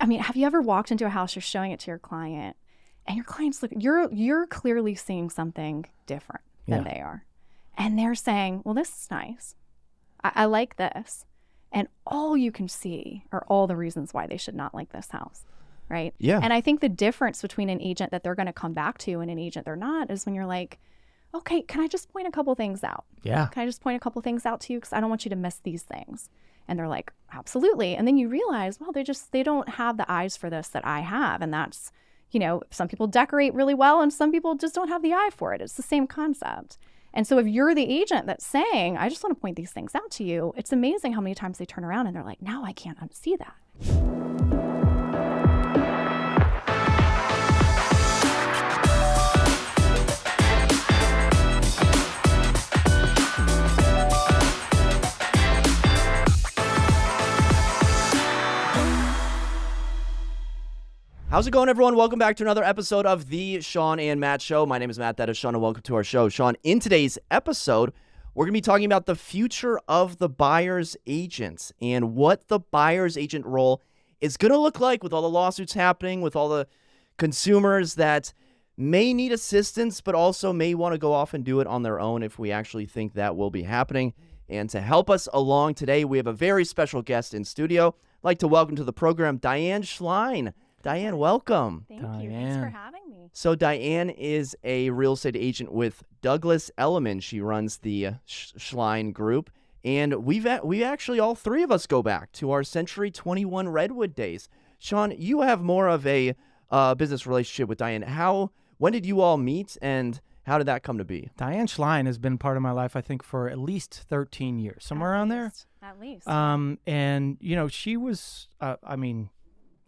have you ever walked into a house, you're showing it to your client, and your client's like, you're clearly seeing something different than they are. And they're saying, well, this is nice. I like this. And all you can see are all the reasons why they should not like this house, right? Yeah. And I think the difference between an agent that they're going to come back to and an agent they're not is when you're like, okay, can I just point a couple things out? Yeah. Can I just point a couple things out to you? Because I don't want you to miss these things. And they're like, absolutely. And then you realize, well, they don't have the eyes for this that I have. And that's, some people decorate really well and some people just don't have the eye for it. It's the same concept. And so if you're the agent that's saying, I just want to point these things out to you, it's amazing how many times they turn around and they're like, now I can't unsee that. How's it going, everyone? Welcome back to another episode of the Shawn and Matt Show. My name is Matt, that is Shawn, and welcome to our show. Shawn, in today's episode, we're going to be talking about the future of the buyer's agent and what the buyer's agent role is going to look like with all the lawsuits happening, with all the consumers that may need assistance, but also may want to go off and do it on their own if we actually think that will be happening. And to help us along today, we have a very special guest in studio. I'd like to welcome to the program Diane Schline. Diane, welcome. Thank you. Thanks for having me. So Diane is a real estate agent with Douglas Elliman. She runs the Schline Group. And we actually, all three of us go back to our Century 21 Redwood days. Shawn, you have more of a business relationship with Diane. When did you all meet and how did that come to be? Diane Schline has been part of my life, I think, for at least 13 years, somewhere around there. At least. And, she was,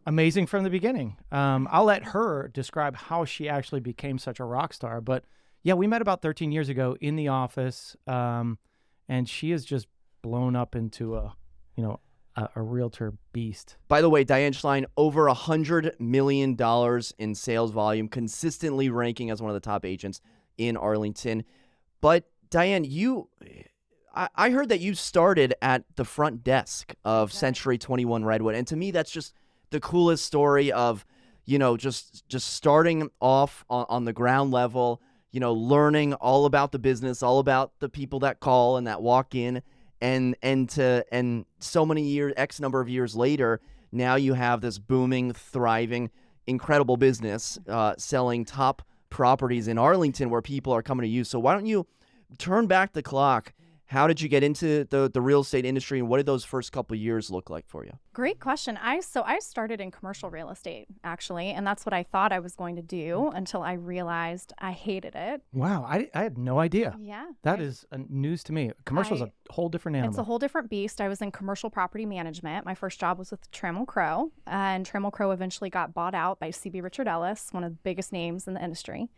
amazing from the beginning. I'll let her describe how she actually became such a rock star. But yeah, we met about 13 years ago in the office, and she has just blown up into a realtor beast. By the way, Diane Schline, over $100 million in sales volume, consistently ranking as one of the top agents in Arlington. But Diane, I heard that you started at the front desk of Century 21 Redwood. And to me, that's just the coolest story of, just starting off on the ground level, learning all about the business, all about the people that call and that walk in, and so many years, X number of years later, now you have this booming, thriving, incredible business selling top properties in Arlington where people are coming to you. So why don't you turn back the clock? How did you get into the real estate industry, and what did those first couple of years look like for you? Great question. I started in commercial real estate, actually, and that's what I thought I was going to do until I realized I hated it. Wow, I had no idea. Yeah. That is news to me. Commercial is a whole different animal. It's a whole different beast. I was in commercial property management. My first job was with Trammell Crow, and Trammell Crow eventually got bought out by C.B. Richard Ellis, one of the biggest names in the industry.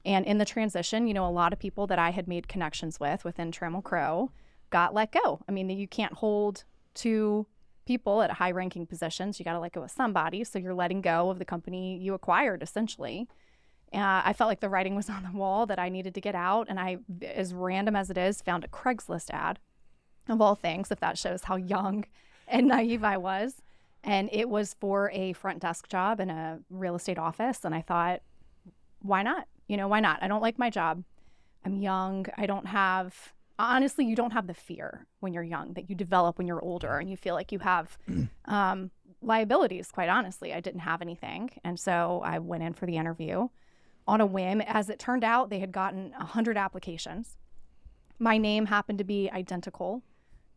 And in the transition, a lot of people that I had made connections with within Trammell Crow got let go. I mean, you can't hold two people at high-ranking positions. You got to let go of somebody. So you're letting go of the company you acquired, essentially. I felt like the writing was on the wall that I needed to get out. And I, as random as it is, found a Craigslist ad, of all things, if that shows how young and naive I was. And it was for a front desk job in a real estate office. And I thought, why not? Why not? I don't like my job. I'm young. Honestly, you don't have the fear when you're young that you develop when you're older and you feel like you have liabilities, quite honestly. I didn't have anything. And so I went in for the interview on a whim. As it turned out, they had gotten 100 applications. My name happened to be identical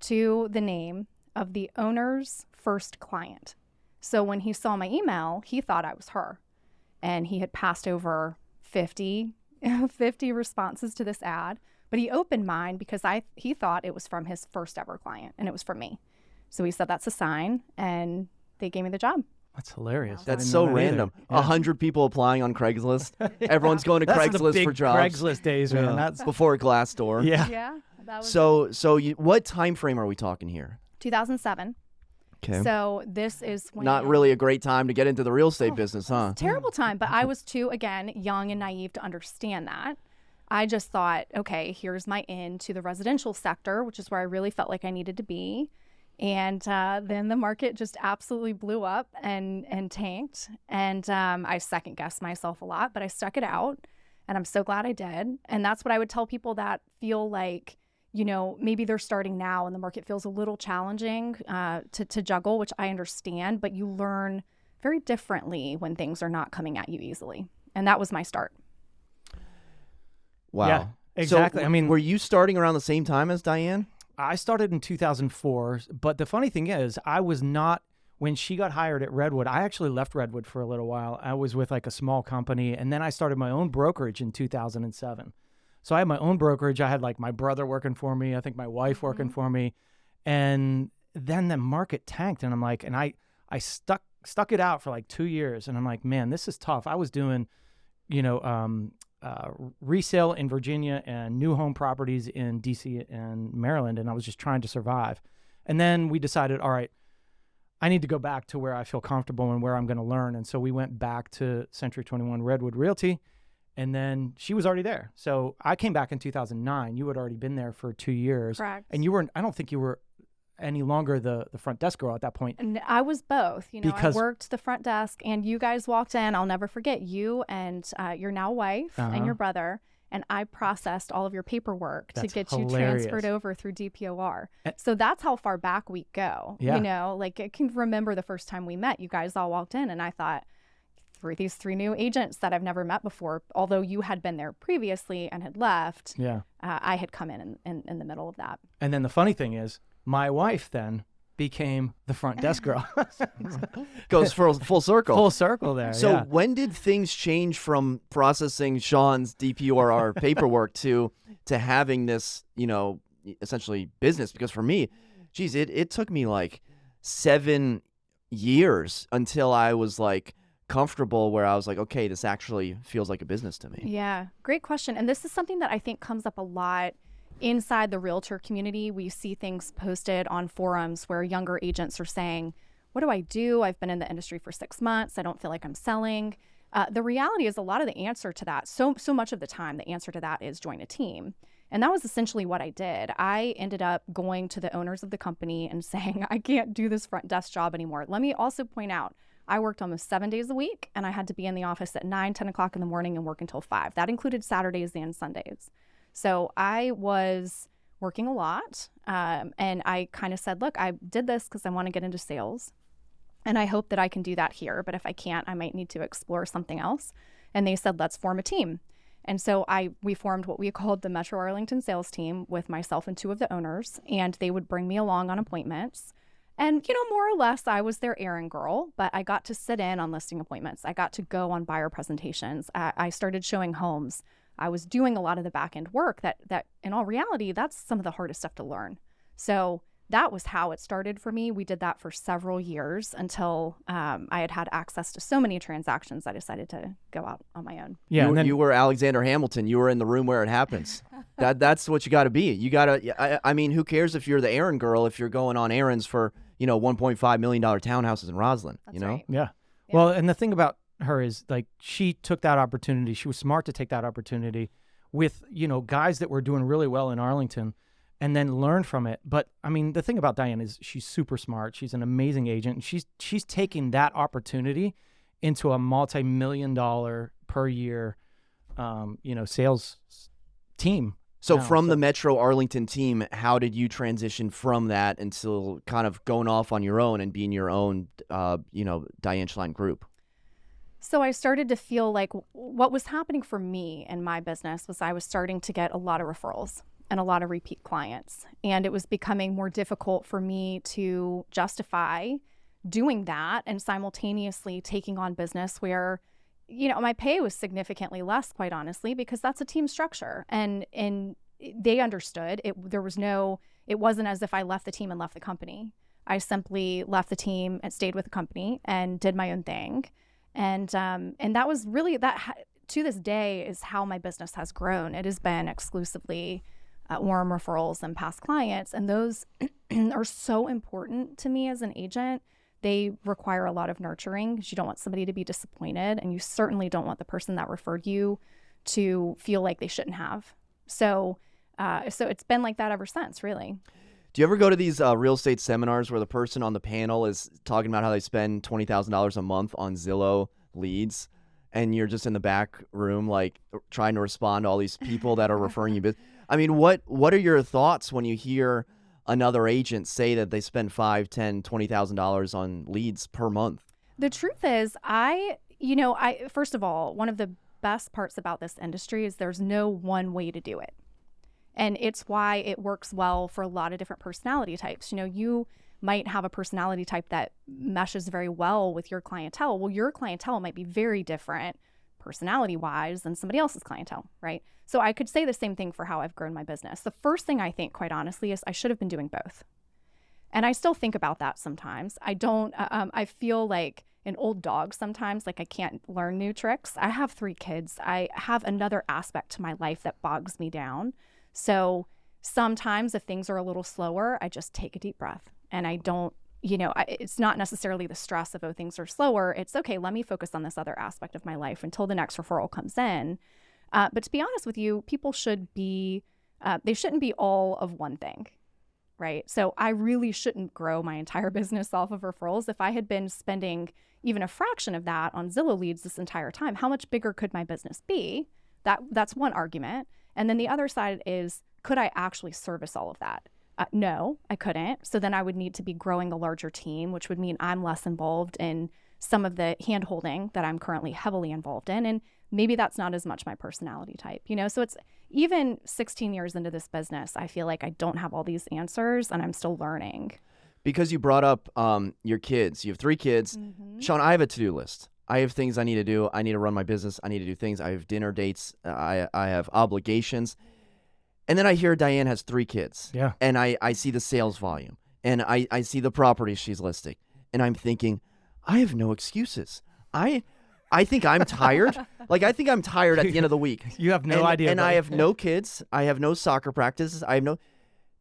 to the name of the owner's first client. So when he saw my email, he thought I was her. And he had passed over 50 responses to this ad, but he opened mine because he thought it was from his first ever client and it was from me. So he said, that's a sign, and they gave me the job. That's hilarious. That's so random. 100 people applying on Craigslist. Everyone's going to Craigslist for jobs. Craigslist days, man. That's before Glassdoor. Yeah. That was so what time frame are we talking here? 2007. Okay. So this is when not really a great time to get into the real estate business, huh? Terrible time, but I was too, again, young and naive to understand that. I just thought, okay, here's my in to the residential sector, which is where I really felt like I needed to be. And then the market just absolutely blew up and tanked. And I second guessed myself a lot, but I stuck it out. And I'm so glad I did. And that's what I would tell people that feel like, maybe they're starting now and the market feels a little challenging to juggle, which I understand, but you learn very differently when things are not coming at you easily. And that was my start. Wow. Yeah, exactly. So, were you starting around the same time as Diane? I started in 2004, but the funny thing is, I was not, when she got hired at Redwood, I actually left Redwood for a little while. I was with like a small company, and then I started my own brokerage in 2007. So I had my own brokerage. I had like my brother working for me, I think my wife working for me, and then the market tanked, and I'm like, and I stuck it out for like 2 years, and I'm like, man, this is tough. I was doing, resale in Virginia and new home properties in DC and Maryland, and I was just trying to survive. And then we decided, all right, I need to go back to where I feel comfortable and where I'm going to learn. And so we went back to Century 21 Redwood Realty, and then she was already there. So I came back in 2009. You had already been there for 2 years. Correct. And you weren't, I don't think you were any longer the front desk girl at that point. And I was both. Because I worked the front desk, and you guys walked in. I'll never forget you and your now wife and your brother. And I processed all of your paperwork to get you transferred over through DPOR. So that's how far back we go. Yeah. Like I can remember the first time we met, you guys all walked in, and I thought, these 3 new agents that I've never met before, although you had been there previously and had left, I had come in the middle of that. And then the funny thing is, my wife then became the front desk girl. Goes for full circle. Full circle there. So when did things change from processing Shawn's DPOR paperwork to having this, essentially business? Because for me, geez, it took me like 7 years until I was like comfortable where I was like, okay, this actually feels like a business to me. Yeah, great question. And this is something that I think comes up a lot inside the realtor community. We see things posted on forums where younger agents are saying, what do I do? I've been in the industry for 6 months. I don't feel like I'm selling. The reality is a lot of the answer to that, so much of the time, the answer to that is join a team. And that was essentially what I did. I ended up going to the owners of the company and saying, I can't do this front desk job anymore. Let me also point out, I worked almost 7 days a week, and I had to be in the office at 9, 10 o'clock in the morning and work until 5. That included Saturdays and Sundays. So I was working a lot, and I kind of said, look, I did this because I want to get into sales, and I hope that I can do that here. But if I can't, I might need to explore something else. And they said, let's form a team. And so we formed what we called the Metro Arlington sales team with myself and 2 of the owners, and they would bring me along on appointments. And, more or less, I was their errand girl, but I got to sit in on listing appointments. I got to go on buyer presentations. I started showing homes. I was doing a lot of the back end work that in all reality, that's some of the hardest stuff to learn. So that was how it started for me. We did that for several years until I had access to so many transactions. I decided to go out on my own. Yeah, you were Alexander Hamilton. You were in the room where it happens. That's what you got to be. You got to. I mean, who cares if you're the errand girl if you're going on errands for $1.5 million townhouses in Roslyn? That's right. Yeah. Well, and the thing about her is like she took that opportunity. She was smart to take that opportunity with guys that were doing really well in Arlington, and then learn from it. But I mean, the thing about Diane is she's super smart. She's an amazing agent, and she's taking that opportunity into a multi-million-dollar per year, sales team. So from the Metro Arlington team, how did you transition from that until kind of going off on your own and being your own, Diane Schline group? So I started to feel like what was happening for me in my business was I was starting to get a lot of referrals and a lot of repeat clients. And it was becoming more difficult for me to justify doing that and simultaneously taking on business where, my pay was significantly less, quite honestly, because that's a team structure. And they understood it wasn't as if I left the team and left the company. I simply left the team and stayed with the company and did my own thing. And that was really to this day is how my business has grown. It has been exclusively warm referrals and past clients. And those are so important to me as an agent. They require a lot of nurturing because you don't want somebody to be disappointed, and you certainly don't want the person that referred you to feel like they shouldn't have. So it's been like that ever since, really. Do you ever go to these real estate seminars where the person on the panel is talking about how they spend $20,000 a month on Zillow leads, and you're just in the back room like trying to respond to all these people that are referring you business? I mean, what are your thoughts when you hear another agent say that they spend $5,000, $10,000, $20,000 on leads per month? The truth is, first of all, one of the best parts about this industry is there's no one way to do it. And it's why it works well for a lot of different personality types. You might have a personality type that meshes very well with your clientele. Well, your clientele might be very different personality-wise than somebody else's clientele, right? So I could say the same thing for how I've grown my business. The first thing I think, quite honestly, is I should have been doing both. And I still think about that sometimes. I feel like an old dog sometimes, like I can't learn new tricks. I have 3 kids. I have another aspect to my life that bogs me down. So sometimes if things are a little slower, I just take a deep breath and I don't, it's not necessarily the stress of, oh, things are slower. It's okay, let me focus on this other aspect of my life until the next referral comes in. But to be honest with you, people should be, they shouldn't be all of one thing, right? So I really shouldn't grow my entire business off of referrals. If I had been spending even a fraction of that on Zillow leads this entire time, how much bigger could my business be? That's one argument. And then the other side is, could I actually service all of that? No, I couldn't. So then I would need to be growing a larger team, which would mean I'm less involved in some of the hand-holding that I'm currently heavily involved in. And maybe that's not as much my personality type, So it's even 16 years into this business, I feel like I don't have all these answers and I'm still learning. Because you brought up your kids. You have 3 kids. Mm-hmm. Shawn, I have a to-do list. I have things I need to do. I need to run my business. I need to do things. I have dinner dates. I have obligations. And then I hear Diane has 3 kids. Yeah. And I see the sales volume. And I see the properties she's listing. And I'm thinking, I have no excuses. I think I'm tired. Like, I think I'm tired at the end of the week. You have no idea. And I have no kids. I have no soccer practices.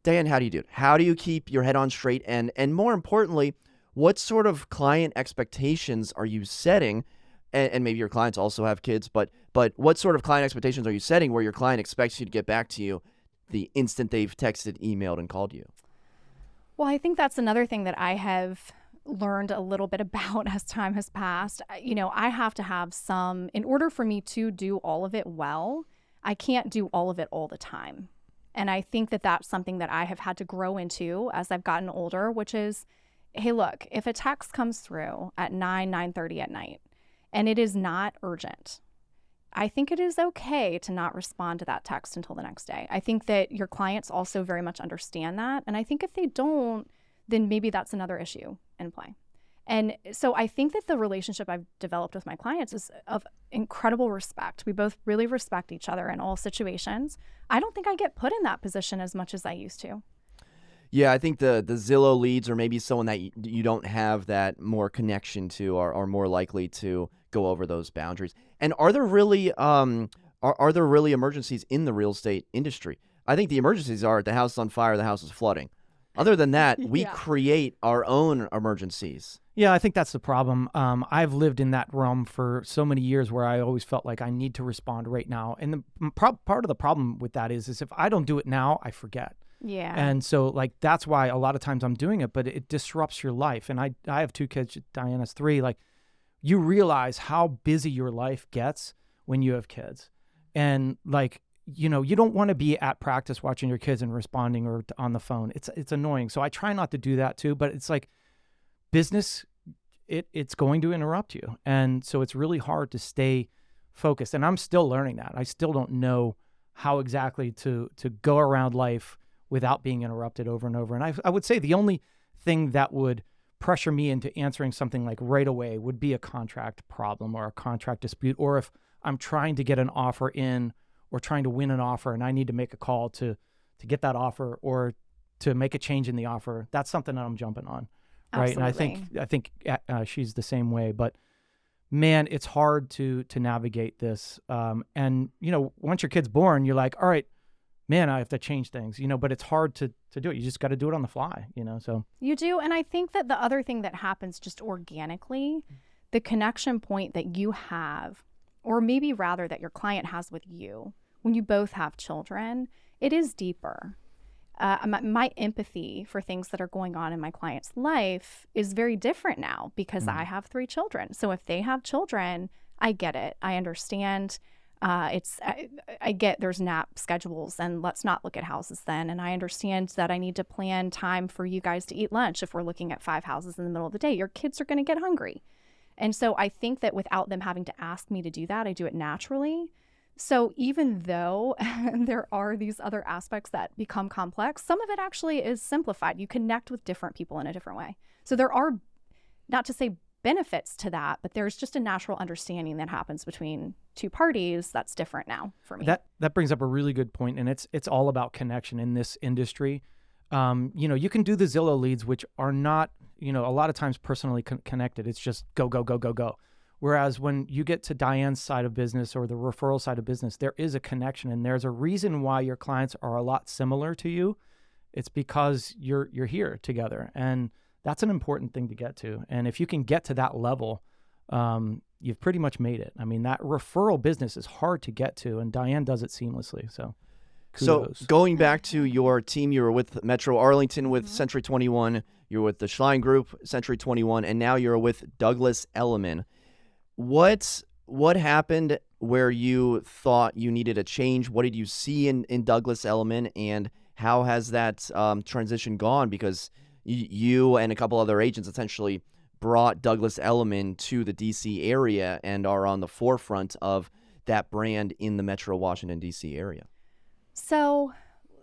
Diane, how do you do it? How do you keep your head on straight? And more importantly, what sort of client expectations are you setting? And maybe your clients also have kids, but what sort of client expectations are you setting where your client expects you to get back to you the instant they've texted, emailed, and called you? Well, I think that's another thing that I have learned a little bit about as time has passed. I have to have in order for me to do all of it well, I can't do all of it all the time. And I think that that's something that I have had to grow into as I've gotten older, which is, hey, look, if a text comes through at 9:30 at night and it is not urgent, I think it is okay to not respond to that text until the next day. I think that your clients also very much understand that. And I think if they don't, then maybe that's another issue in play. And so I think that the relationship I've developed with my clients is of incredible respect. We both really respect each other in all situations. I don't think I get put in that position as much as I used to. Yeah, I think the Zillow leads, or maybe someone that you don't have that more connection to, are more likely to go over those boundaries. And are there really are there really emergencies in the real estate industry? I think the emergencies are the house is on fire, the house is flooding. Other than that, we create our own emergencies. Yeah, I think that's the problem. I've lived in that realm for so many years where I always felt like I need to respond right now. And the part of the problem with that is if I don't do it now, I forget. Yeah. And so like that's why a lot of times I'm doing it, but it disrupts your life. And I have 2 kids, Diane has 3. Like, you realize how busy your life gets when you have kids. And like, you don't want to be at practice watching your kids and responding or on the phone. It's annoying. So I try not to do that too, but it's like business, it's going to interrupt you. And so it's really hard to stay focused. And I'm still learning that. I still don't know how exactly to go around life without being interrupted over and over. And I would say the only thing that would pressure me into answering something like right away would be a contract problem or a contract dispute, or if I'm trying to get an offer in or trying to win an offer and I need to make a call to get that offer or to make a change in the offer. That's something that I'm jumping on. Right. Absolutely. And I think she's the same way, but man, it's hard to navigate this. And once your kid's born, you're like, all right, man, I have to change things, but it's hard to do it. You just got to do it on the fly, so. You do. And I think that the other thing that happens just organically, the connection point that you have, or maybe rather that your client has with you when you both have children, it is deeper. my empathy for things that are going on in my client's life is very different now because I have 3 children. So if they have children, I get it. I understand. I get there's nap schedules and let's not look at houses then. And I understand that I need to plan time for you guys to eat lunch if we're looking at 5 houses in the middle of the day. Your kids are going to get hungry. And so I think that without them having to ask me to do that, I do it naturally. So even though there are these other aspects that become complex, some of it actually is simplified. You connect with different people in a different way. So there are, not to say benefits to that, but there's just a natural understanding that happens between 2 parties that's different now for me. That brings up a really good point, and it's all about connection in this industry. You can do the Zillow leads, which are not, a lot of times personally connected. It's just go, go, go, go, go. Whereas when you get to Diane's side of business or the referral side of business, there is a connection, and there's a reason why your clients are a lot similar to you. It's because you're here together, and that's an important thing to get to. And if you can get to that level, you've pretty much made it. I mean, that referral business is hard to get to, and Diane does it seamlessly. So kudos. So going back to your team, you were with Metro Arlington with Century 21, you were with the Schline Group, Century 21, and now you're with Douglas Elliman. What happened where you thought you needed a change? What did you see in Douglas Elliman, and how has that transition gone? Because you and a couple other agents essentially brought Douglas Elliman to the D.C. area and are on the forefront of that brand in the Metro Washington, D.C. area. So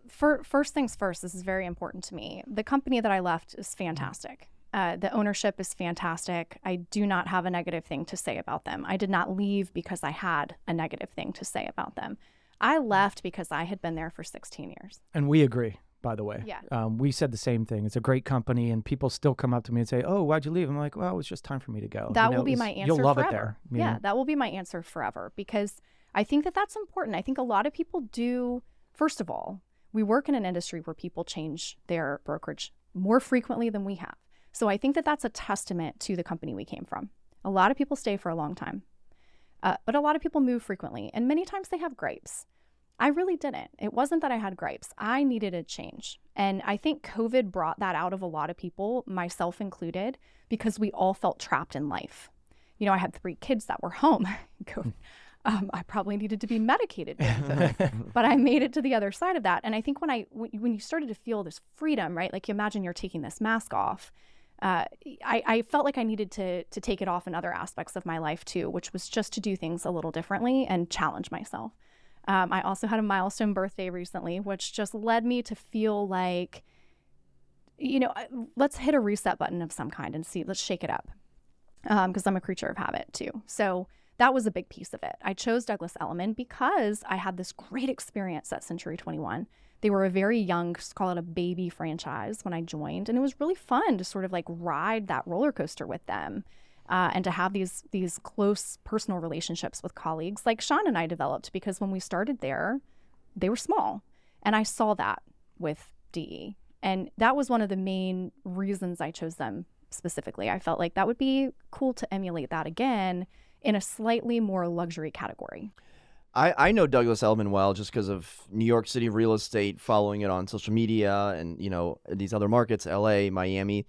first things first, this is very important to me. The company that I left is fantastic. The ownership is fantastic. I do not have a negative thing to say about them. I did not leave because I had a negative thing to say about them. I left because I had been there for 16 years. And we agree, by the way. Yeah. We said the same thing. It's a great company, and people still come up to me and say, "Oh, why'd you leave?" I'm like, "Well, it was just time for me to go." That will be my answer You'll love forever. it there. Yeah, that will be my answer forever, because I think that that's important. I think a lot of people do. First of all, we work in an industry where people change their brokerage more frequently than we have. So I think that that's a testament to the company we came from. A lot of people stay for a long time, but a lot of people move frequently, and many times they have gripes. I really didn't. It wasn't that I had gripes. I needed a change. And I think COVID brought that out of a lot of people, myself included, because we all felt trapped in life. I had 3 kids that were home. I probably needed to be medicated, but I made it to the other side of that. And I think when you started to feel this freedom, right? Like, you imagine you're taking this mask off. I felt like I needed to take it off in other aspects of my life too, which was just to do things a little differently and challenge myself. I also had a milestone birthday recently, which just led me to feel like, let's hit a reset button of some kind and let's shake it up. Because I'm a creature of habit too. So that was a big piece of it. I chose Douglas Elliman because I had this great experience at Century 21. They were a very young, call it a baby franchise when I joined. And it was really fun to sort of like ride that roller coaster with them. And to have these close personal relationships with colleagues like Shawn and I developed, because when we started there, they were small. And I saw that with DE. And that was one of the main reasons I chose them specifically. I felt like that would be cool to emulate that again in a slightly more luxury category. I know Douglas Elliman well just because of New York City real estate, following it on social media and, these other markets, LA, Miami.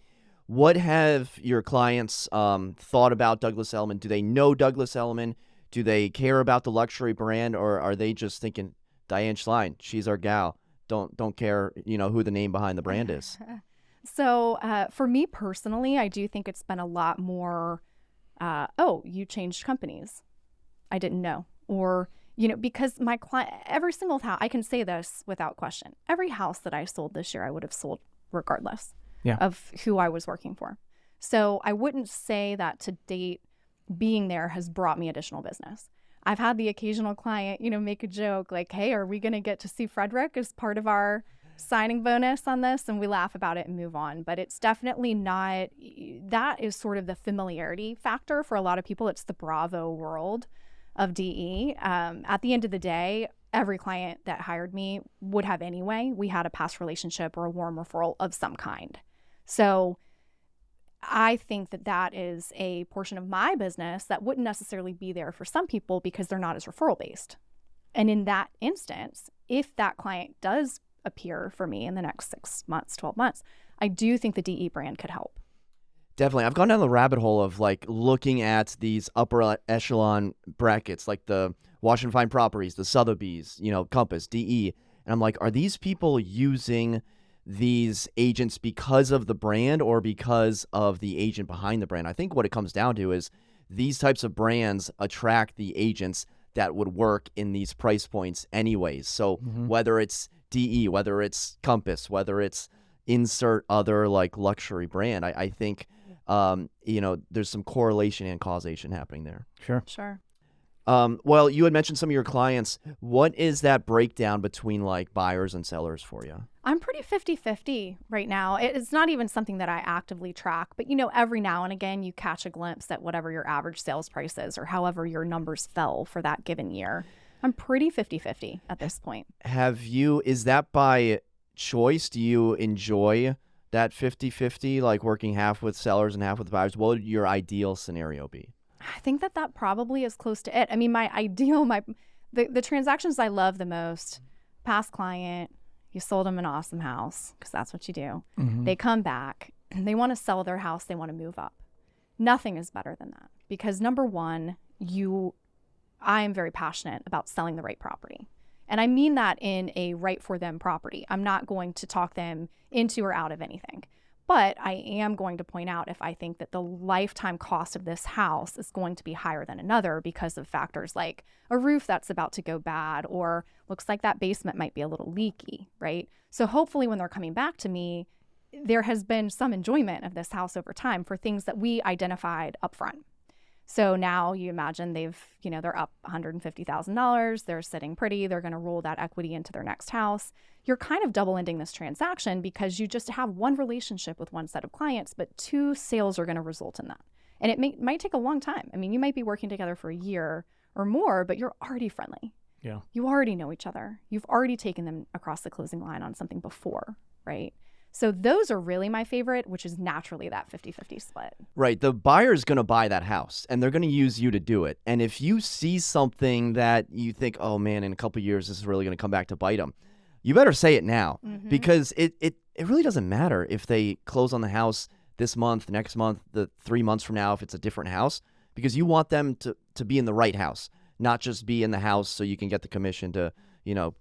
What have your clients thought about Douglas Elliman? Do they know Douglas Elliman? Do they care about the luxury brand, or are they just thinking, Diane Schline, she's our gal. Don't care, who the name behind the brand is? So for me personally, I do think it's been a lot more, you changed companies. I didn't know. Or, because my client, every single house, I can say this without question. Every house that I sold this year, I would have sold regardless of who I was working for. So I wouldn't say that to date being there has brought me additional business. I've had the occasional client, make a joke like, hey, are we going to get to see Frederick as part of our signing bonus on this? And we laugh about it and move on. But it's definitely not, that is sort of the familiarity factor for a lot of people. It's the Bravo world of DE. At the end of the day, every client that hired me would have anyway. We had a past relationship or a warm referral of some kind. So I think that that is a portion of my business that wouldn't necessarily be there for some people because they're not as referral based. And in that instance, if that client does appear for me in the next 6 months, 12 months. I do think the DE brand could help. Definitely. I've gone down the rabbit hole of like looking at these upper echelon brackets, like the Washington Fine Properties, the Sotheby's, Compass, DE. And I'm like, are these people using these agents because of the brand or because of the agent behind the brand? I think what it comes down to is these types of brands attract the agents that would work in these price points anyways. So whether it's DE, whether it's Compass, whether it's insert other like luxury brand, I think there's some correlation and causation happening there. Sure. Well, you had mentioned some of your clients. What is that breakdown between like buyers and sellers for you? I'm pretty 50-50 right now. It's not even something that I actively track, but every now and again you catch a glimpse at whatever your average sales price is or however your numbers fell for that given year. I'm pretty 50-50 at this point. Is that by choice? Do you enjoy that 50-50, like working half with sellers and half with buyers? What would your ideal scenario be? I think that probably is close to it. I mean, the transactions I love the most, past client, you sold them an awesome house, because that's what you do. They come back, they want to sell their house, they want to move up. Nothing is better than that, because number one, I am very passionate about selling the right property. And I mean that in a right for them property. I'm not going to talk them into or out of anything. But I am going to point out if I think that the lifetime cost of this house is going to be higher than another because of factors like a roof that's about to go bad or looks like that basement might be a little leaky, right? So hopefully when they're coming back to me, there has been some enjoyment of this house over time for things that we identified upfront. So now you imagine they're up $150,000, they're sitting pretty, they're going to roll that equity into their next house. You're kind of double ending this transaction because you just have one relationship with one set of clients, but two sales are going to result in that. And it might take a long time. I mean, you might be working together for a year or more, but you're already friendly. Yeah. You already know each other. You've already taken them across the closing line on something before, right? So those are really my favorite, which is naturally that 50-50 split. Right. The buyer's going to buy that house and they're going to use you to do it. And if you see something that you think, oh man, in a couple of years, this is really going to come back to bite them, you better say it now, because it really doesn't matter if they close on the house this month, next month, the 3 months from now, if it's a different house, because you want them to be in the right house, not just be in the house so you can get the commission to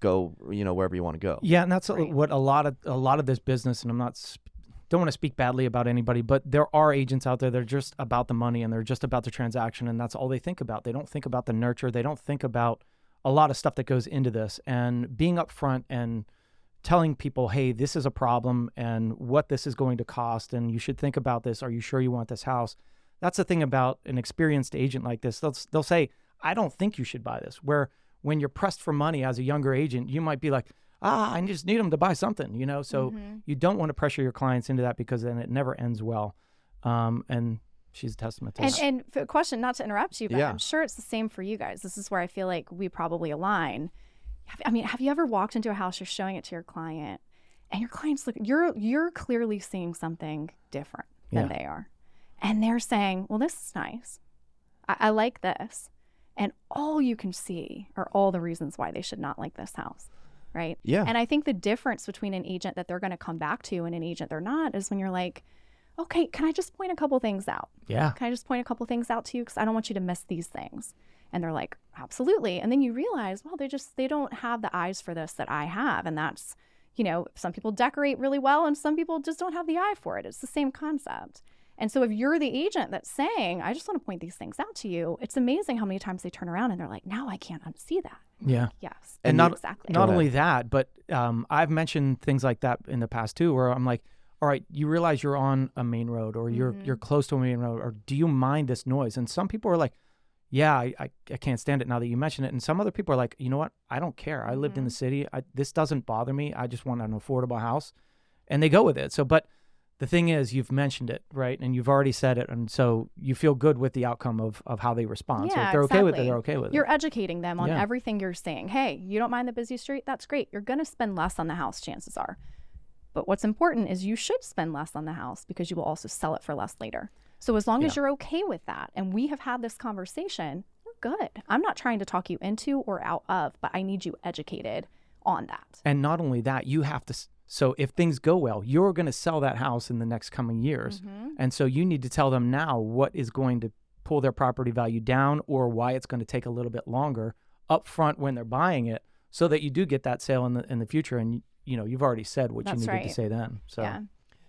go, wherever you want to go. Yeah, and that's Right. what a lot of this business, and don't want to speak badly about anybody, but there are agents out there that are just about the money and they're just about the transaction, and that's all they think about. They don't think about the nurture. They don't think about a lot of stuff that goes into this, and being upfront and telling people, hey, this is a problem and what this is going to cost, and you should think about this. Are you sure you want this house? That's the thing about an experienced agent like this. They'll say, I don't think you should buy this. Where when you're pressed for money as a younger agent, you might be like, I just need them to buy something, So you don't want to pressure your clients into that, because then it never ends well. And she's a testament to that. And for a question, not to interrupt you, but Yeah. I'm sure it's the same for you guys. This is where I feel like we probably align. Have you ever walked into a house, you're showing it to your client, and your client's looking, you're clearly seeing something different than they are. And they're saying, well, this is nice. I like this. And all you can see are all the reasons why they should not like this house, right? Yeah. And I think the difference between an agent that they're going to come back to and an agent they're not is when you're like, okay, can I just point a couple things out? Yeah. Can I just point a couple things out to you? Because I don't want you to miss these things. And they're like, absolutely. And then you realize, well, they don't have the eyes for this that I have. And that's, some people decorate really well and some people just don't have the eye for it. It's the same concept. And so if you're the agent that's saying, I just want to point these things out to you, it's amazing how many times they turn around and they're like, now I can't unsee that. Yeah. Yes. And not exactly. not only that, but I've mentioned things like that in the past too, where I'm like, all right, you realize you're on a main road or you're close to a main road, or do you mind this noise? And some people are like, yeah, I can't stand it now that you mention it. And some other people are like, you know what? I don't care. I lived in the city. This doesn't bother me. I just want an affordable house. And they go with it. So, but the thing is, you've mentioned it, right? And you've already said it. And so you feel good with the outcome of how they respond. Yeah, so if they're okay with it, they're okay with it. You're educating them on Yeah. everything you're saying. Hey, you don't mind the busy street? That's great. You're going to spend less on the house, chances are. But what's important is you should spend less on the house because you will also sell it for less later. So as long as you're okay with that, and we have had this conversation, we're good. I'm not trying to talk you into or out of, but I need you educated on that. And not only that, you have to, so if things go well, you're going to sell that house in the next coming years. And so you need to tell them now what is going to pull their property value down or why it's going to take a little bit longer up front when they're buying it, so that you do get that sale in the future. And, you know, you've already said what That's you needed right. to say then. So. Yeah.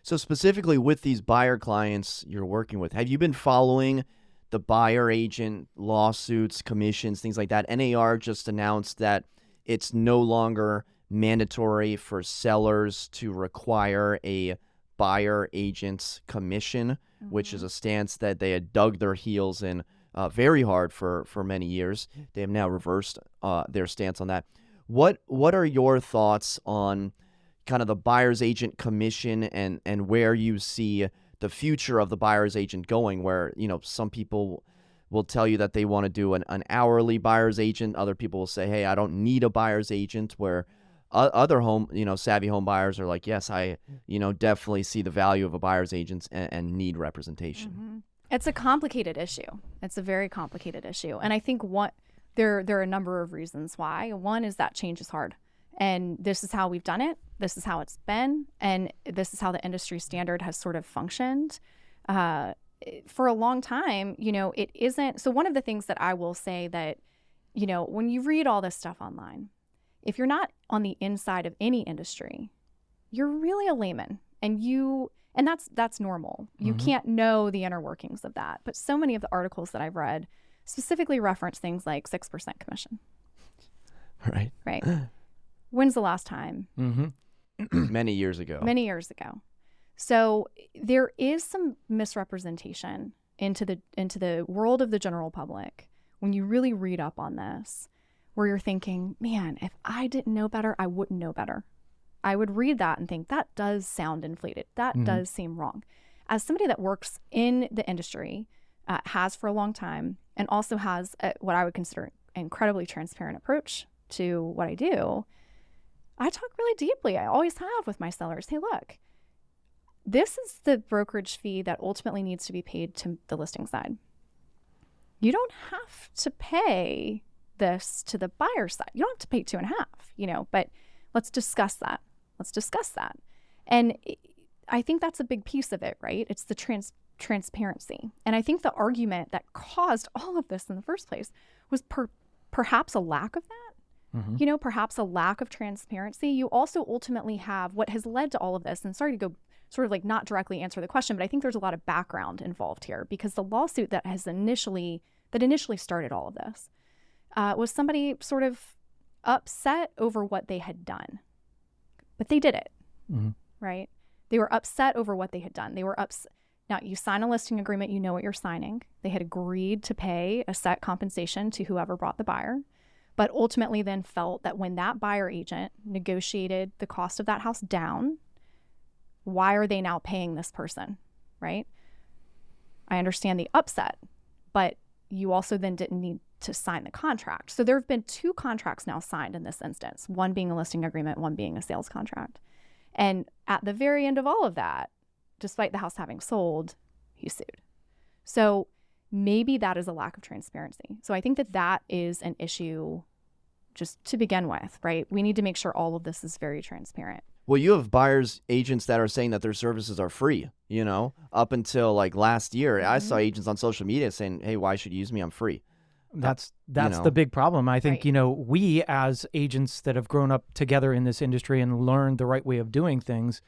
So specifically with these buyer clients you're working with, have you been following the buyer agent lawsuits, commissions, things like that? NAR just announced that it's no longer mandatory for sellers to require a buyer agent's commission, which is a stance that they had dug their heels in very hard for many years. They have now reversed their stance on that. What are your thoughts on kind of the buyer's agent commission and where you see the future of the buyer's agent going, where, you know, some people will tell you that they want to do an hourly buyer's agent. Other people will say, hey, I don't need a buyer's agent, where other savvy home buyers are like, yes, I, definitely see the value of a buyer's agent and need representation. It's a complicated issue. It's a very complicated issue. And I think there are a number of reasons why. One is that change is hard. And this is how we've done it. This is how it's been. And this is how the industry standard has sort of functioned. For a long time, it isn't. So one of the things that I will say that, when you read all this stuff online, if you're not on the inside of any industry, you're really a layman, and that's normal. You can't know the inner workings of that. But so many of the articles that I've read specifically reference things like 6% commission. Right. Right. When's the last time? Many years ago. Many years ago. So there is some misrepresentation into the world of the general public when you really read up on this, where you're thinking, man, if I didn't know better, I wouldn't know better. I would read that and think that does sound inflated. That does seem wrong. As somebody that works in the industry, has for a long time, and also has what I would consider an incredibly transparent approach to what I do, I talk really deeply. I always have with my sellers. Hey, look, this is the brokerage fee that ultimately needs to be paid to the listing side. You don't have to pay this to the buyer side. You don't have to pay 2.5, but let's discuss that. And I think that's a big piece of it, right? It's the transparency. And I think the argument that caused all of this in the first place was perhaps a lack of that. Perhaps a lack of transparency. You also ultimately have what has led to all of this, and sorry to go sort of like not directly answer the question, but I think there's a lot of background involved here, because the lawsuit that initially started all of this was somebody sort of upset over what they had done. But they did it, right? They were upset over what they had done. They were upset. Now, you sign a listing agreement, you know what you're signing. They had agreed to pay a set compensation to whoever brought the buyer, but ultimately then felt that when that buyer agent negotiated the cost of that house down, why are they now paying this person, right? I understand the upset, but you also then didn't need to sign the contract. So there have been 2 contracts now signed in this instance, one being a listing agreement, one being a sales contract. And at the very end of all of that, despite the house having sold, he sued. So maybe that is a lack of transparency. So I think that is an issue just to begin with, right? We need to make sure all of this is very transparent. Well, you have buyers agents that are saying that their services are free, up until like last year. I saw agents on social media saying, hey, why should you use me? I'm free. That's the big problem. I think, we as agents that have grown up together in this industry and learned the right way of doing things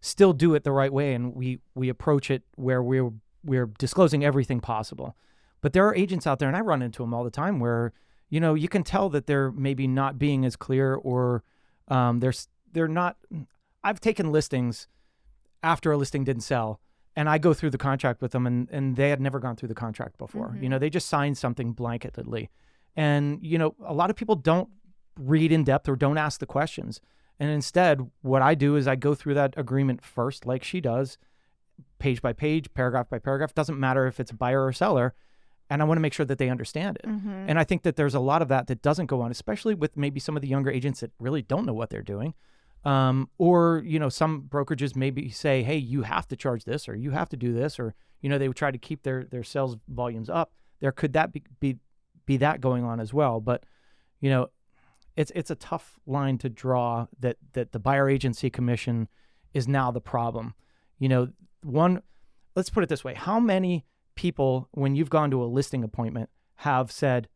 still do it the right way. And we approach it where we're disclosing everything possible. But there are agents out there, and I run into them all the time, where, you can tell that they're maybe not being as clear, or they're not. I've taken listings after a listing didn't sell, and I go through the contract with them, and they had never gone through the contract before. They just signed something blanketedly. And, a lot of people don't read in depth or don't ask the questions. And instead, what I do is I go through that agreement first, like she does, page by page, paragraph by paragraph. Doesn't matter if it's a buyer or seller. And I want to make sure that they understand it. And I think that there's a lot of that doesn't go on, especially with maybe some of the younger agents that really don't know what they're doing. Or, some brokerages maybe say, hey, you have to charge this, or you have to do this, or, they would try to keep their sales volumes up. There could that be that going on as well. But, it's a tough line to draw that the buyer agency commission is now the problem. Let's put it this way. How many people, when you've gone to a listing appointment, have said,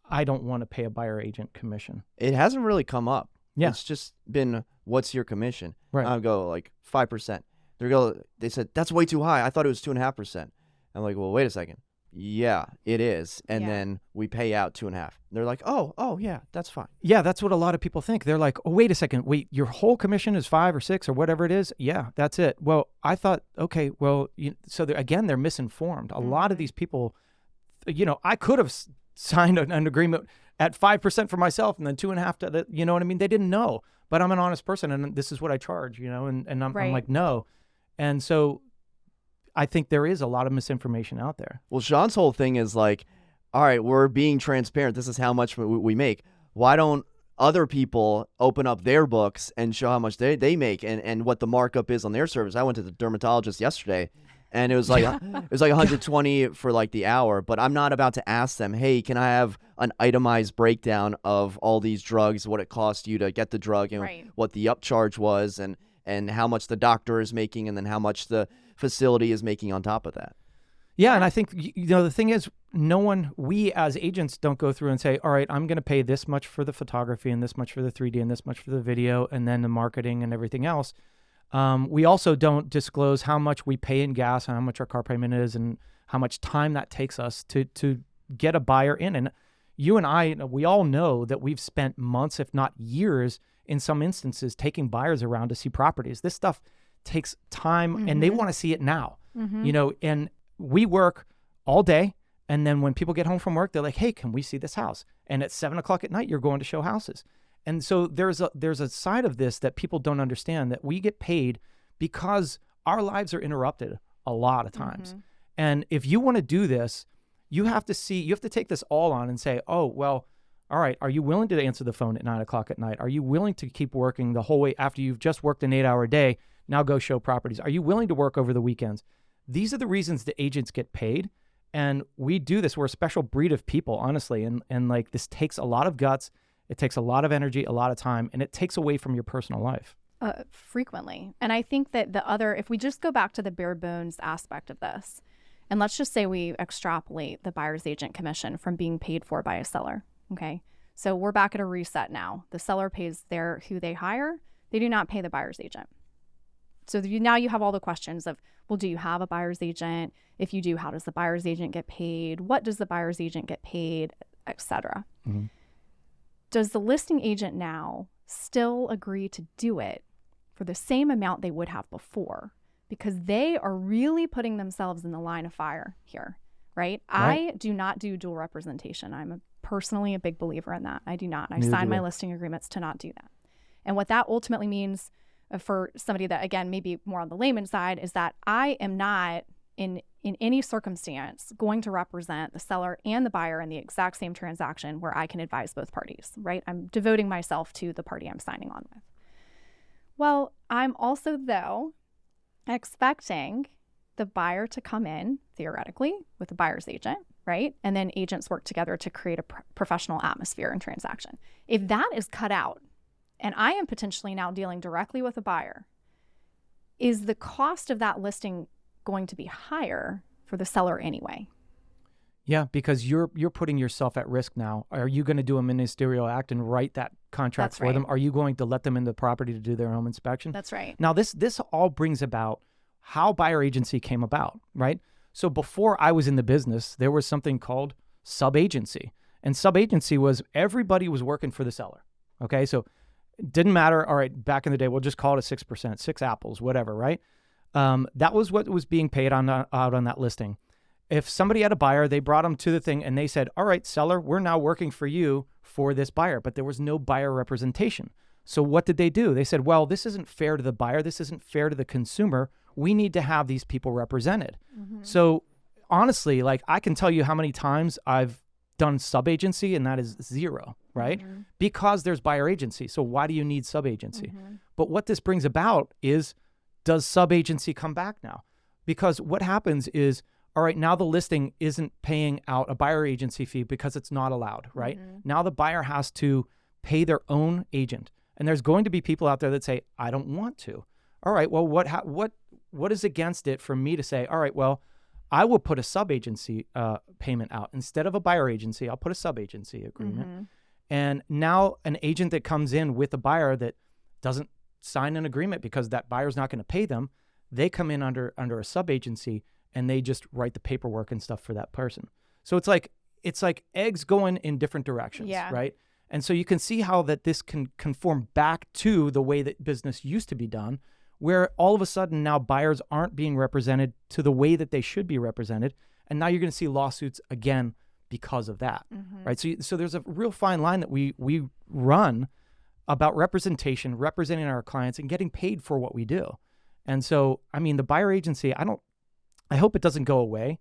I don't want to pay a buyer agent commission? It hasn't really come up. Yeah. It's just been, what's your commission? Right. I'll go like 5%. They said, that's way too high. I thought it was 2.5%. I'm like, well, wait a second. Yeah, it is. And then we pay out 2.5. They're like, oh, yeah, that's fine. Yeah, that's what a lot of people think. They're like, oh, wait a second. Wait, your whole commission is 5 or 6 or whatever it is? Yeah, that's it. Well, I thought, okay, well, so they're misinformed. A lot of these people, I could have signed an agreement at 5% for myself and then 2.5 you know what I mean? They didn't know, but I'm an honest person and this is what I charge, and I'm like, no. And so I think there is a lot of misinformation out there. Well, Shawn's whole thing is like, all right, we're being transparent. This is how much we make. Why don't other people open up their books and show how much they make and what the markup is on their service? I went to the dermatologist yesterday, and it was like it was like 120 for like the hour. But I'm not about to ask them, hey, can I have an itemized breakdown of all these drugs, what it cost you to get the drug, and what the upcharge was, and how much the doctor is making, and then how much the facility is making on top of that. Yeah, and I think, the thing is, we as agents don't go through and say, all right, I'm going to pay this much for the photography and this much for the 3D and this much for the video and then the marketing and everything else. We also don't disclose how much we pay in gas and how much our car payment is and how much time that takes us to get a buyer in. And you and I, we all know that we've spent months, if not years, in some instances, taking buyers around to see properties. This stuff takes time and they want to see it now, and we work all day. And then when people get home from work, they're like, hey, can we see this house? And at 7:00 at night, you're going to show houses. And so there's a side of this that people don't understand, that we get paid because our lives are interrupted a lot of times. And if you want to do this, you have to take this all on and say, oh, well, all right, are you willing to answer the phone at 9:00 at night? Are you willing to keep working the whole way after you've just worked an 8-hour day? Now go show properties. Are you willing to work over the weekends? These are the reasons the agents get paid. And we do this. We're a special breed of people, honestly. And like, this takes a lot of guts. It takes a lot of energy, a lot of time, and it takes away from your personal life. Frequently. And I think that if we just go back to the bare bones aspect of this, and let's just say we extrapolate the buyer's agent commission from being paid for by a seller. Okay. So we're back at a reset now. The seller pays who they hire. They do not pay the buyer's agent. So now you have all the questions of, well, do you have a buyer's agent? If you do, how does the buyer's agent get paid? What does the buyer's agent get paid, et cetera? Does the listing agent now still agree to do it for the same amount they would have before? Because they are really putting themselves in the line of fire here, right? I do not do dual representation. I'm personally a big believer in that. I do not. I sign my listing agreements to not do that. And what that ultimately means for somebody that, again, maybe more on the layman side, is that I am not in any circumstance going to represent the seller and the buyer in the exact same transaction where I can advise both parties, right? I'm devoting myself to the party I'm signing on with. Well, I'm also, though, expecting the buyer to come in, theoretically, with the buyer's agent, right? And then agents work together to create a professional atmosphere and transaction. If that is cut out, and I am potentially now dealing directly with a buyer, is the cost of that listing going to be higher for the seller anyway? Yeah, because you're putting yourself at risk now. Are you going to do a ministerial act and write that contract for them? Are you going to let them in the property to do their home inspection? That's right. Now, this all brings about how buyer agency came about, right? So before I was in the business, there was something called sub-agency. And sub-agency was everybody was working for the seller, okay? So it didn't matter. All right, back in the day, we'll just call it a 6%, 6 apples, whatever, right? That was what was being paid out on that listing. If somebody had a buyer, they brought them to the thing and they said, all right, seller, we're now working for you for this buyer, but there was no buyer representation. So what did they do? They said, well, this isn't fair to the buyer. This isn't fair to the consumer. We need to have these people represented. So honestly, like, I can tell you how many times I've done sub-agency, and that is 0, right? Because there's buyer agency. So why do you need sub-agency? But what this brings about is, does sub-agency come back now? Because what happens is, all right, now the listing isn't paying out a buyer agency fee because it's not allowed, right? Now the buyer has to pay their own agent. And there's going to be people out there that say, I don't want to. All right, well, what is against it for me to say, all right, well, I will put a sub-agency payment out. Instead of a buyer agency, I'll put a sub-agency agreement. Mm-hmm. And now an agent that comes in with a buyer that doesn't sign an agreement because that buyer's not going to pay them, they come in under a sub-agency and they just write the paperwork and stuff for that person. So it's like eggs going in different directions, right? And so you can see how that this can conform back to the way that business used to be done, where all of a sudden now buyers aren't being represented to the way that they should be represented. And now you're going to see lawsuits again because of that, right? So there's a real fine line that we run about representation, representing our clients and getting paid for what we do. And so, I mean, the buyer agency, I hope it doesn't go away.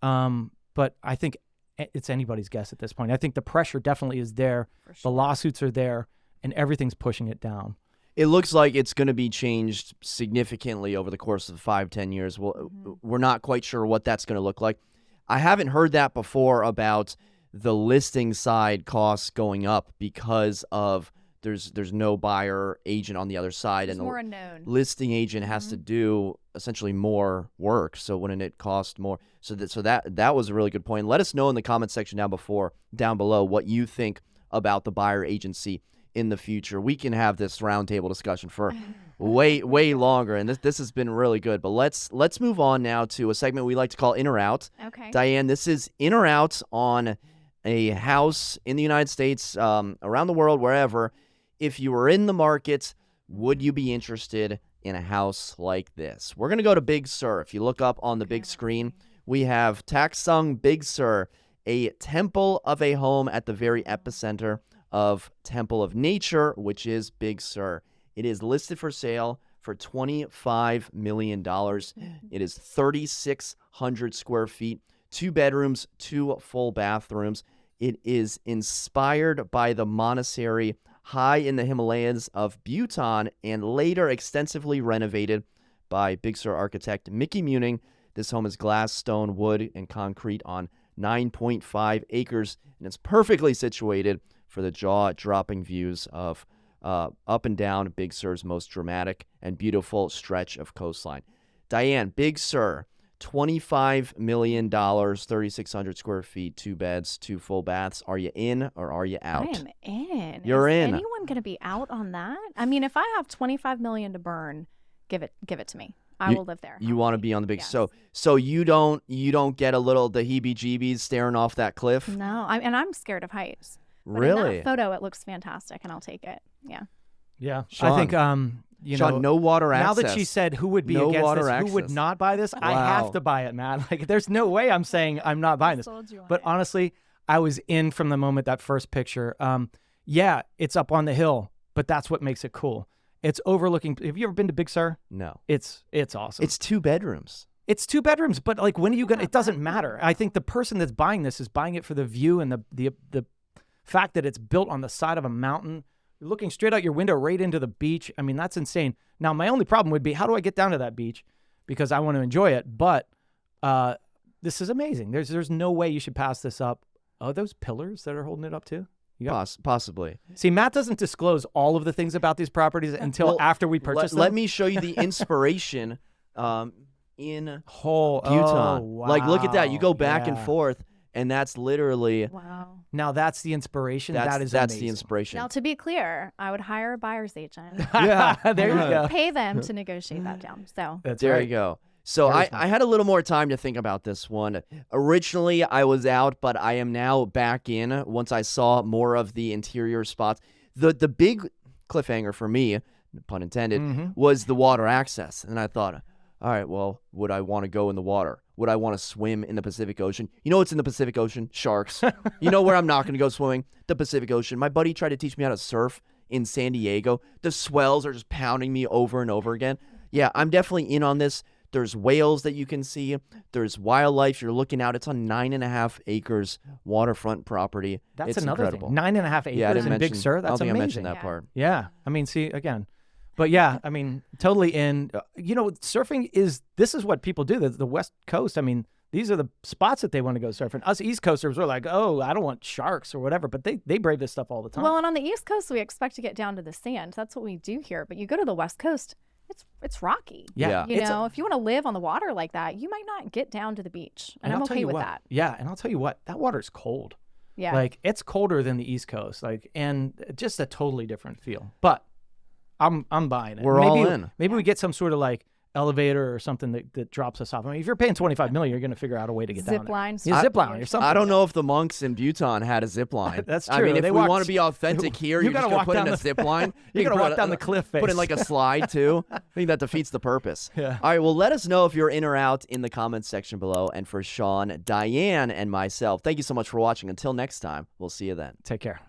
But I think it's anybody's guess at this point. I think the pressure definitely is there. For sure. The lawsuits are there and everything's pushing it down. It looks like it's going to be changed significantly over the course of 5-10 years. We're not quite sure what that's going to look like. I haven't heard that before about the listing side costs going up because of there's no buyer agent on the other side, There's and more the unknown. listing agent has to do essentially more work. So wouldn't it cost more? So that was a really good point. Let us know in the comment section down below what you think about the buyer agency in the future. We can have this roundtable discussion for way longer, and this has been really good. But let's move on now to a segment we like to call In or Out. Okay. Diane, this is In or Out on a house in the United States, around the world, wherever. If you were in the market, would you be interested in a house like this? We're going to go to Big Sur. If you look up on the big screen, we have Taksung Big Sur, a temple of a home at the very epicenter of Temple of Nature, which is Big Sur. It is listed for sale for $25 million. It is 3,600 square feet, 2 bedrooms, 2 full bathrooms. It is inspired by the monastery high in the Himalayas of Bhutan and later extensively renovated by Big Sur architect Mickey Muning. This home is glass, stone, wood, and concrete on 9.5 acres, and it's perfectly situated for the jaw-dropping views of up and down Big Sur's most dramatic and beautiful stretch of coastline. Diane, Big Sur, $25 million, 3,600 square feet, 2 beds, 2 full baths. Are you in or are you out? I am in. You're is in. Anyone going to be out on that? I mean, if I have $25 million to burn, give it to me. I will live there. You want to be on the big. Yes. So you don't get a little the heebie-jeebies staring off that cliff? No, and I'm scared of heights. But Really? in that photo, it looks fantastic, and I'll take it. Yeah. Yeah. Shawn, I think, Shawn, no water access. now that she said who would be No against water this, access. who would not buy this, I Wow. have to buy it, Matt. Like, there's no way I'm saying I'm not buying this. Sold you on But it. honestly, I was in from the moment that first picture. Yeah, it's up on the hill, but that's what makes it cool. It's overlooking. Have you ever been to Big Sur? No. It's awesome. It's 2 bedrooms. It's 2 bedrooms, but like, when are you gonna? It doesn't matter. I think the person that's buying this is buying it for the view and the fact that it's built on the side of a mountain. You're looking straight out your window right into the beach. I mean, that's insane. Now, my only problem would be, how do I get down to that beach? Because I want to enjoy it. But this is amazing. There's no way you should pass this up. Oh, those pillars that are holding it up too? Possibly. See, Matt doesn't disclose all of the things about these properties until Well, after we purchase them. Let me show you the inspiration in Bhutan. Oh, wow. Like, look at that. You go back and Yeah. forth, and that's literally Wow. Now that's the inspiration. that's That is the amazing. inspiration. Now, to be clear, I would hire a buyer's agent. Yeah, there you and go. Pay them to negotiate that down. So That's There right. you go. So Very I smart. had a little more time to think about this one. Originally, I was out, but I am now back in once I saw more of the interior spots. The big cliffhanger for me, pun intended, was the water access. And I thought, all right, well, would I want to go in the water? Would I want to swim in the Pacific Ocean? You know what's in the Pacific Ocean? Sharks. You know where I'm not going to go swimming? The Pacific Ocean. My buddy tried to teach me how to surf in San Diego. The swells are just pounding me over and over again. Yeah, I'm definitely in on this. There's whales that you can see. There's wildlife. You're looking out. It's on 9.5 acres waterfront property. That's It's another incredible. thing. 9.5 acres Yeah, I didn't in mention. Big Sur. I don't That's think I amazing. mentioned that Yeah. part. Yeah. I mean, see, again. But yeah, I mean, totally in. You know, surfing this is what people do. The West Coast, I mean, These are the spots that they want to go surfing. Us East Coasters, we're like, oh, I don't want sharks or whatever, but they brave this stuff all the time. Well, and on the East Coast, we expect to get down to the sand. That's what we do here. But you go to the West Coast, it's rocky. Yeah. You know, if you want to live on the water like that, you might not get down to the beach. And I'm I'll tell okay you with what, that. Yeah, and I'll tell you what, that water's cold. Yeah. Like, it's colder than the East Coast, like, and just a totally different feel. But I'm buying it. We're all in. Maybe we get some sort of like elevator or something that drops us off. I mean, if you're paying $25 million, you're going to figure out a way to get down there. Zip lines. Yeah, zip line or something. I don't know if the monks in Bhutan had a zip line. That's true. I mean, if They we walked- want to be authentic here, You you're just gotta going to walk put in down a the- zip line. You got to can walk put down the cliff face. Put in like a slide too. I think that defeats the purpose. Yeah. All right. Well, let us know if you're in or out in the comments section below. And for Shawn, Diane, and myself, thank you so much for watching. Until next time, we'll see you then. Take care.